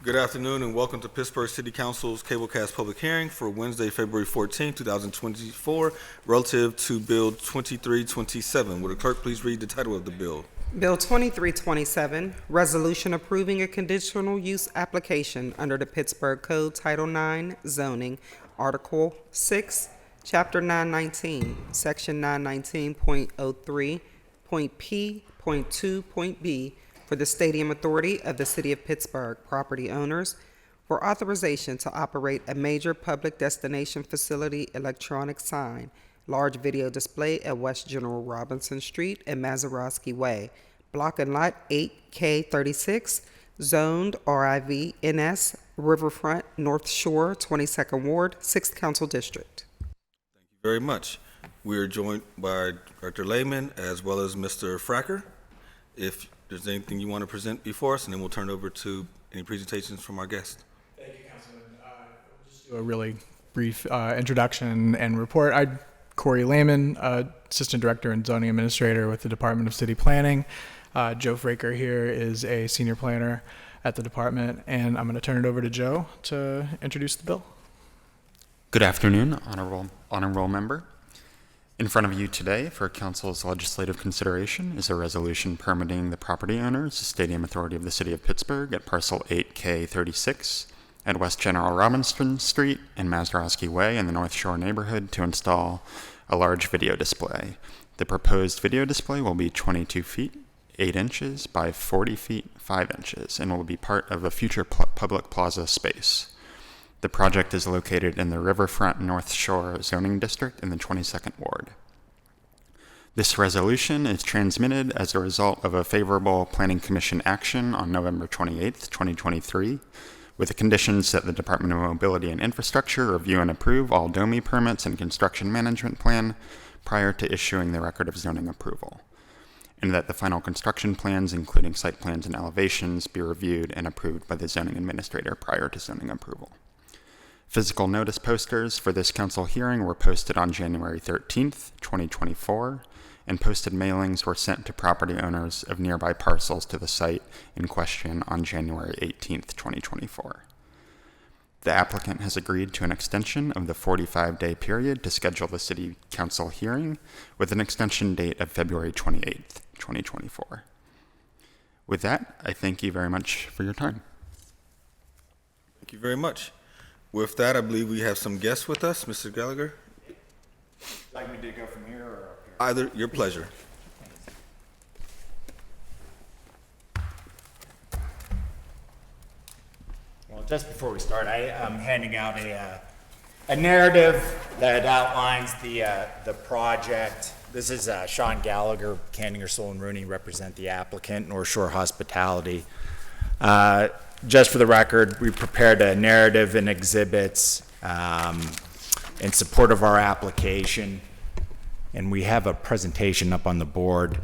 Good afternoon and welcome to Pittsburgh City Council's Cablecast public hearing for Wednesday, February 14, 2024, relative to Bill 2327. Would the clerk please read the title of the bill? Bill 2327, Resolution Approving a Conditional Use Application under the Pittsburgh Code Title 9, Zoning, Article 6, Chapter 919, Section 919.03, Point P, Point 2, Point B, for the Stadium Authority of the City of Pittsburgh property owners for authorization to operate a major public destination facility electronic sign, large video display at West General Robinson Street and Mazeroski Way, Block and Lot 8K36, zoned RIV NS, Riverfront, North Shore, 22nd Ward, 6th Council District. Thank you very much. We are joined by Director Lehman as well as Mr. Fracker. If there's anything you want to present before us, and then we'll turn it over to any presentations from our guests. Thank you, Councilman. We'll just do a really brief introduction and report. I'm Corey Lehman, Assistant Director and Zoning Administrator with the Department of City Planning. Joe Fraker here is a Senior Planner at the department, and I'm going to turn it over to Joe to introduce the bill. Good afternoon, honorable member. In front of you today for Council's legislative consideration is a resolution permitting the property owners, the Stadium Authority of the City of Pittsburgh at parcel 8K36 at West General Robinson Street and Mazeroski Way in the North Shore neighborhood to install a large video display. The proposed video display will be 22 feet, 8 inches by 40 feet, 5 inches, and will be part of a future public plaza space. The project is located in the Riverfront North Shore zoning district in the 22nd Ward. This resolution is transmitted as a result of a favorable Planning Commission action on November 28, 2023, with the conditions that the Department of Mobility and Infrastructure review and approve all DOMI permits and construction management plan prior to issuing the record of zoning approval, and that the final construction plans, including site plans and elevations, be reviewed and approved by the zoning administrator prior to zoning approval. Physical notice posters for this council hearing were posted on January 13th, 2024, and posted mailings were sent to property owners of nearby parcels to the site in question on January 18th, 2024. The applicant has agreed to an extension of the 45-day period to schedule the City Council hearing with an extension date of February 28th, 2024. With that, I thank you very much for your time. Thank you very much. With that, I believe we have some guests with us. Mr. Gallagher? Like me to go from here or up here? Either, your pleasure. Well, just before we start, I am handing out a narrative that outlines the project. This is Sean Gallagher, Canninger, Soul and Rooney represent the applicant, North Shore Hospitality. Just for the record, we prepared a narrative and exhibits in support of our application, and we have a presentation up on the board.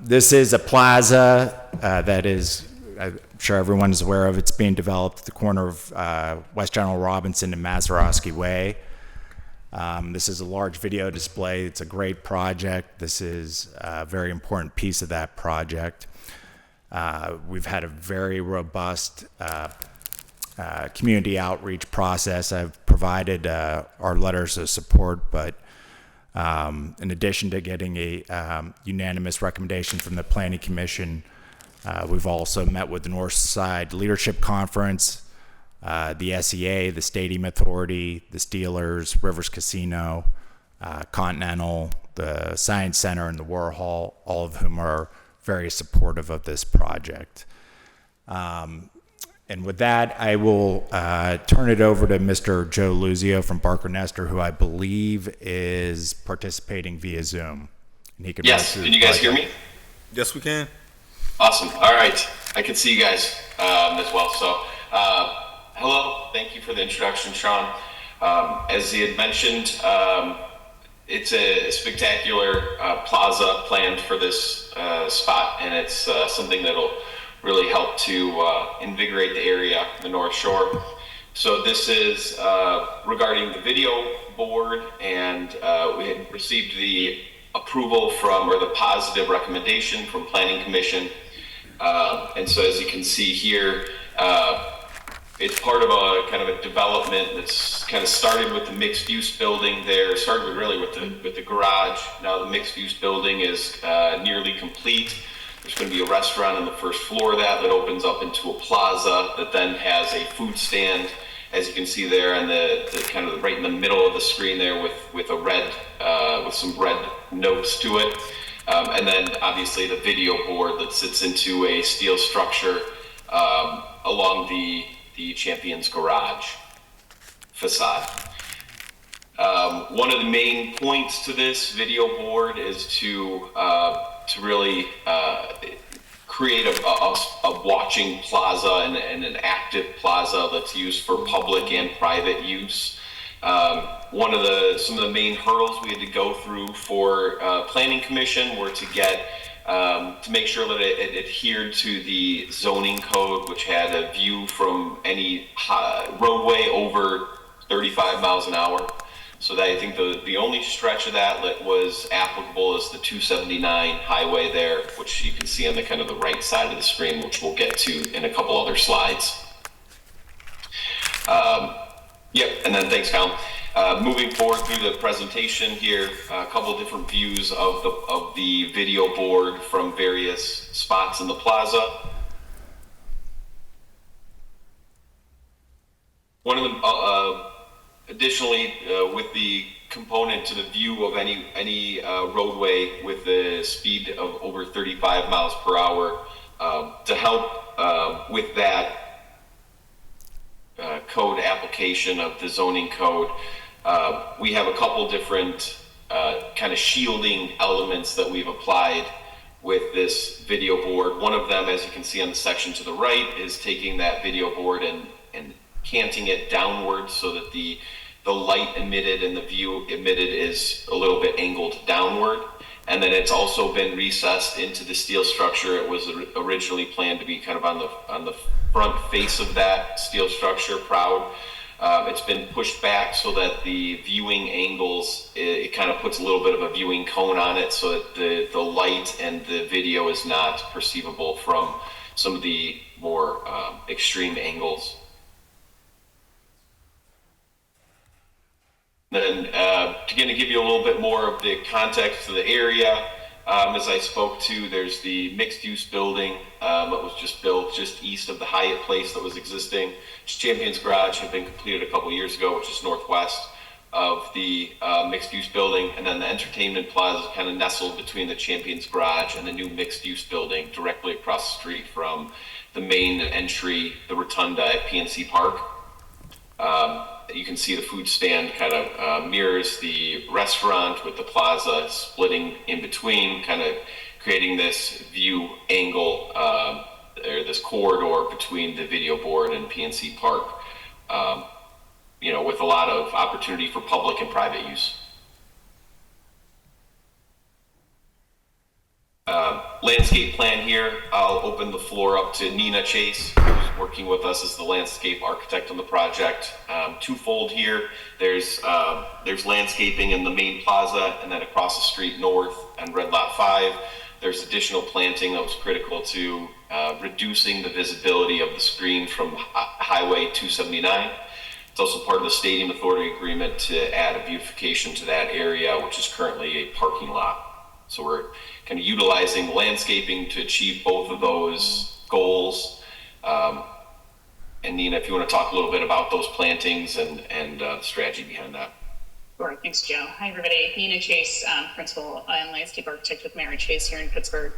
This is a plaza that is, I'm sure everyone is aware of. It's being developed at the corner of West General Robinson and Mazeroski Way. This is a large video display. It's a great project. This is a very important piece of that project. We've had a very robust community outreach process. I've provided our letters of support, but in addition to getting a unanimous recommendation from the Planning Commission, we've also met with the Northside Leadership Conference, the SEA, the Stadium Authority, the Steelers, Rivers Casino, Continental, the Science Center, and the Warhol, all of whom are very supportive of this project. And with that, I will turn it over to Mr. Joe Luzio from Barker Nestor, who I believe is participating via Zoom. And he can yes, can you guys hear me? Yes, we can. Awesome. All right. I can see you guys as well. So, hello. Thank you for the introduction, Sean. As he had mentioned, it's a spectacular plaza planned for this spot, and it's something that'll really help to invigorate the area, the North Shore. So this is regarding the video board, and we had received the approval from, or the positive recommendation from Planning Commission. And so as you can see here, It's part of a kind of a development that's kind of started with the mixed use building there, started really with the garage. Now the mixed use building is nearly complete. There's going to be a restaurant on the first floor of that opens up into a plaza that then has a food stand, as you can see there, and the kind of right in the middle of the screen there with a red with some red notes to it, and then obviously the video board that sits into a steel structure along the Champions Garage facade. One of the main points to this video board is to really create a watching plaza and an active plaza that's used for public and private use. Some of the main hurdles we had to go through for Planning Commission were to get to make sure that it adhered to the zoning code, which had a view from any roadway over 35 miles an hour. So that I think the only stretch of that was applicable is the 279 highway there, which you can see on the kind of the right side of the screen, which we'll get to in a couple other slides. Yep, and then thanks, Colin. Moving forward through the presentation here, a couple of different views of the video board from various spots in the plaza. One of them, additionally, with the component to the view of any roadway with the speed of over 35 miles per hour, to help with that code application of the zoning code, we have a couple different kind of shielding elements that we've applied with this video board. One of them, as you can see on the section to the right, is taking that video board and canting it downward so that the light emitted and the view emitted is a little bit angled downward. And then it's also been recessed into the steel structure. It was originally planned to be kind of on the front face of that steel structure, proud. It's been pushed back so that the viewing angles, it kind of puts a little bit of a viewing cone on it so that the light and the video is not perceivable from some of the more extreme angles. Then to give you a little bit more of the context of the area, as I spoke to, there's the mixed-use building that was just built just east of the Hyatt Place that was existing. Champions Garage had been completed a couple years ago, which is northwest of the mixed-use building, and then the Entertainment Plaza is kind of nestled between the Champions Garage and the new mixed-use building directly across the street from the main entry, the Rotunda at PNC Park. You can see the food stand kind of mirrors the restaurant with the plaza splitting in between, kind of creating this view angle or this corridor between the video board and PNC Park, with a lot of opportunity for public and private use. Landscape plan here, I'll open the floor up to Nina Chase, who's working with us as the landscape architect on the project. Twofold here, there's landscaping in the main plaza, and then across the street north and Red Lot 5, there's additional planting that was critical to reducing the visibility of the screen from Highway 279. It's also part of the Stadium Authority agreement to add a beautification to that area, which is currently a parking lot. So we're kind of utilizing landscaping to achieve both of those goals. And Nina, if you want to talk a little bit about those plantings and the strategy behind that. Sure, thanks, Joe. Hi, everybody. Nina Chase, principal and landscape architect with Mary Chase here in Pittsburgh.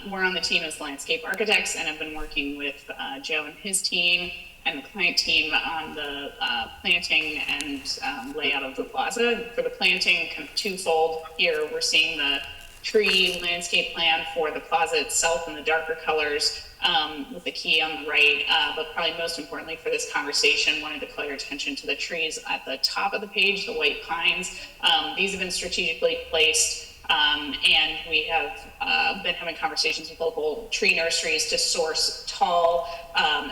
We're on the team as landscape architects, and I've been working with Joe and his team and the client team on the planting and layout of the plaza. For the planting, kind of twofold here, we're seeing the tree landscape plan for the plaza itself in the darker colors with the key on the right, but probably most importantly for this conversation, wanted to call your attention to the trees at the top of the page, the white pines. These have been strategically placed, and we have been having conversations with local tree nurseries to source tall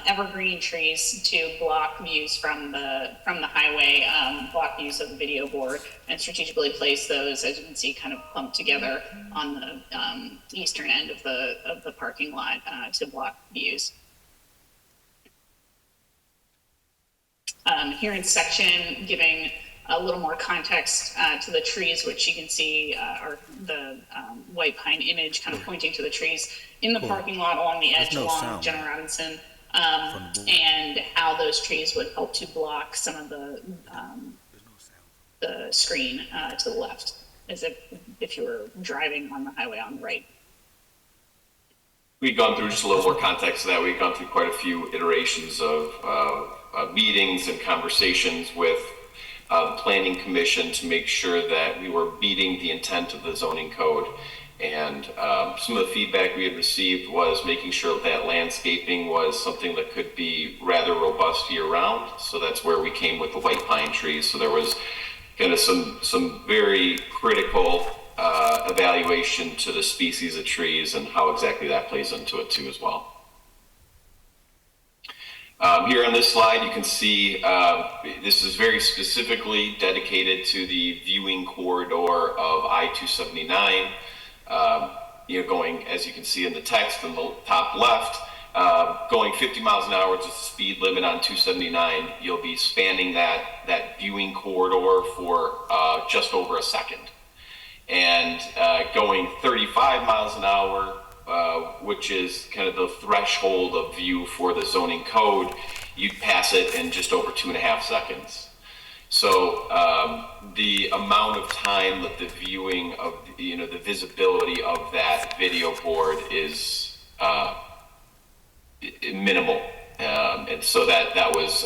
evergreen trees to block views from the highway, block views of the video board, and strategically place those, as you can see, kind of clumped together on the eastern end of the parking lot to block views. Here in section, giving a little more context to the trees, which you can see are the white pine image kind of pointing to the trees in the parking lot along the edge no along sound General Robinson, from the board. and how those trees would help to block some of the screen to the left, as if you were driving on the highway on the right. We've gone through just a little more context to that. We've gone through quite a few iterations of meetings and conversations with the Planning Commission to make sure that we were meeting the intent of the zoning code. And some of the feedback we had received was making sure that landscaping was something that could be rather robust year-round. So that's where we came with the white pine trees. So there was kind of some very critical evaluation to the species of trees and how exactly that plays into it too as well. Here on this slide, you can see this is very specifically dedicated to the viewing corridor of I-279. Going, as you can see in the text in the top left, going 50 miles an hour, which is the speed limit on 279, you'll be spanning that viewing corridor for just over a second. And going 35 miles an hour, which is kind of the threshold of view for the zoning code, you'd pass it in just over 2.5 seconds. So the amount of time that the viewing of, the visibility of that video board is minimal. And so that was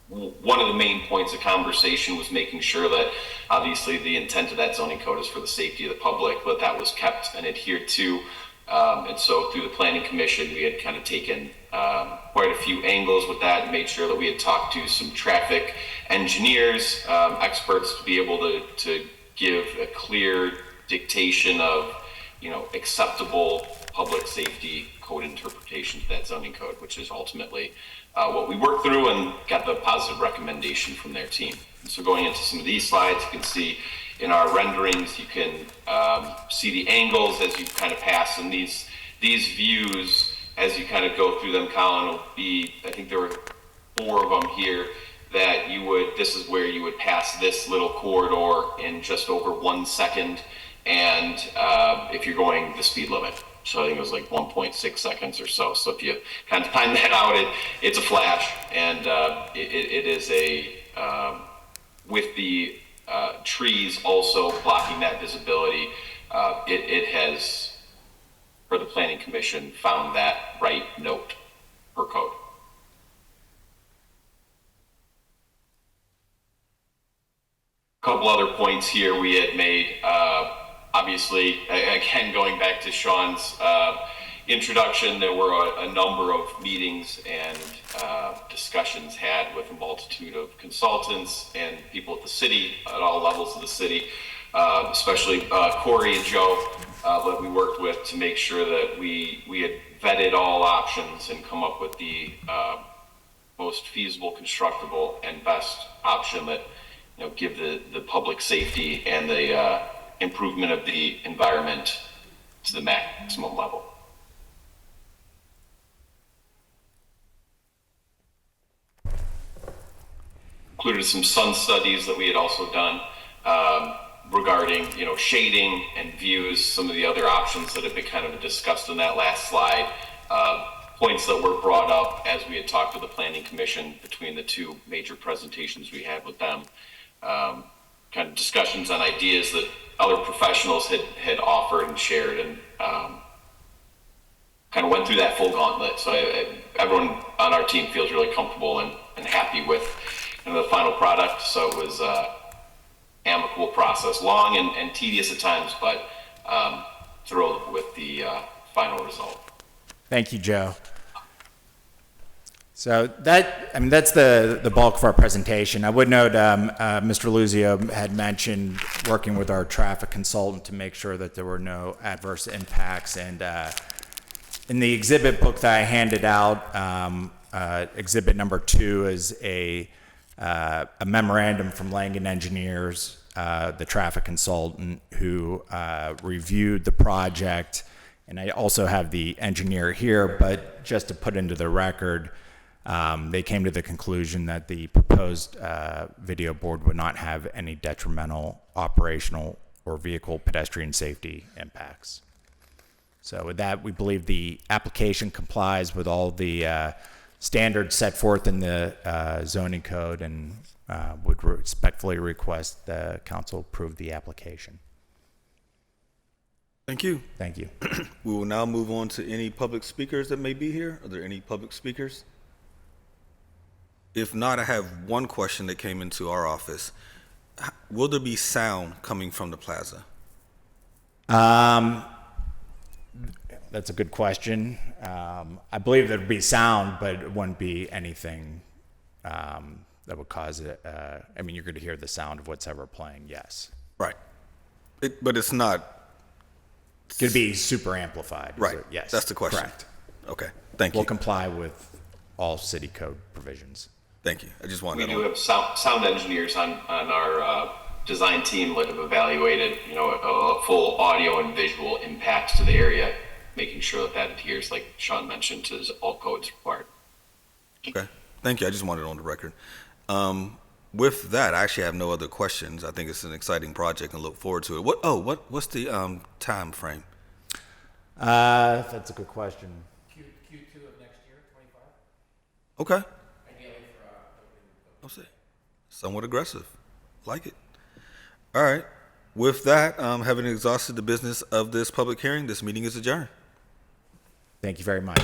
one of the main points of conversation, was making sure that obviously the intent of that zoning code is for the safety of the public, but that was kept and adhered to. And so through the Planning Commission, we had kind of taken quite a few angles with that and made sure that we had talked to some traffic engineers, experts, to be able to give a clear dictation of, acceptable public safety code interpretation to that zoning code, which is ultimately what we worked through and got the positive recommendation from their team. And so going into some of these slides, you can see in our renderings, you can see the angles as you kind of pass, and these views, as you kind of go through them, Colin, will be, I think there were 4 of them here, that this is where you would pass this little corridor in just over 1 second, and if you're going the speed limit. So I think it was like 1.6 seconds or so. So if you kind of time that out, it's a flash, and it is with the trees also blocking that visibility, it has, for the Planning Commission, found that right note per code. A couple other points here we had made. Obviously, again, going back to Sean's introduction, there were a number of meetings and discussions had with a multitude of consultants and people at the city, at all levels of the city, especially Corey and Joe, that we worked with to make sure that we had vetted all options and come up with the most feasible, constructible, and best option that give the public safety and the improvement of the environment to the maximum level. Included some sun studies that we had also done regarding shading and views, some of the other options that have been kind of discussed in that last slide, points that were brought up as we had talked to the Planning Commission between the 2 major presentations we had with them, kind of discussions on ideas that other professionals had offered and shared, and kind of went through that full gauntlet. So everyone on our team feels really comfortable and happy with the final product. So it was amicable process, long and tedious at times, but thrilled with the final result. Thank you, Joe. So that's the bulk of our presentation. I would note Mr. Luzio had mentioned working with our traffic consultant to make sure that there were no adverse impacts. And in the exhibit book that I handed out, exhibit number 2 is a memorandum from Langen Engineers, the traffic consultant who reviewed the project. And I also have the engineer here, but just to put into the record, They came to the conclusion that the proposed video board would not have any detrimental operational or vehicle pedestrian safety impacts. So with that, we believe the application complies with all the standards set forth in the zoning code, and would respectfully request the council approve the application. Thank you. Thank you. We will now move on to any public speakers that may be here. Are there any public speakers? If not, I have one question that came into our office. Will there be sound coming from the plaza? That's a good question. I believe there'd be sound, but it wouldn't be anything that would cause it. I mean, you're going to hear the sound of what's ever playing, yes. Right. But it's not. It's going to be super amplified. Right. Yes. That's the question. Correct. Okay. Thank you. We'll comply with all city code provisions. Thank you. I just wanted We to do have sound engineers on our design team that have evaluated, a full audio and visual impact to the area, making sure that adheres, like Sean mentioned, to all codes required. Okay. Thank you. I just wanted it on the record. With that, I actually have no other questions. I think it's an exciting project and look forward to it. What's the time frame? That's a good question. Q2 of next year, 25. Okay. Ideally for I'll say somewhat aggressive. Like it. All right. With that, having exhausted the business of this public hearing, this meeting is adjourned. Thank you very much.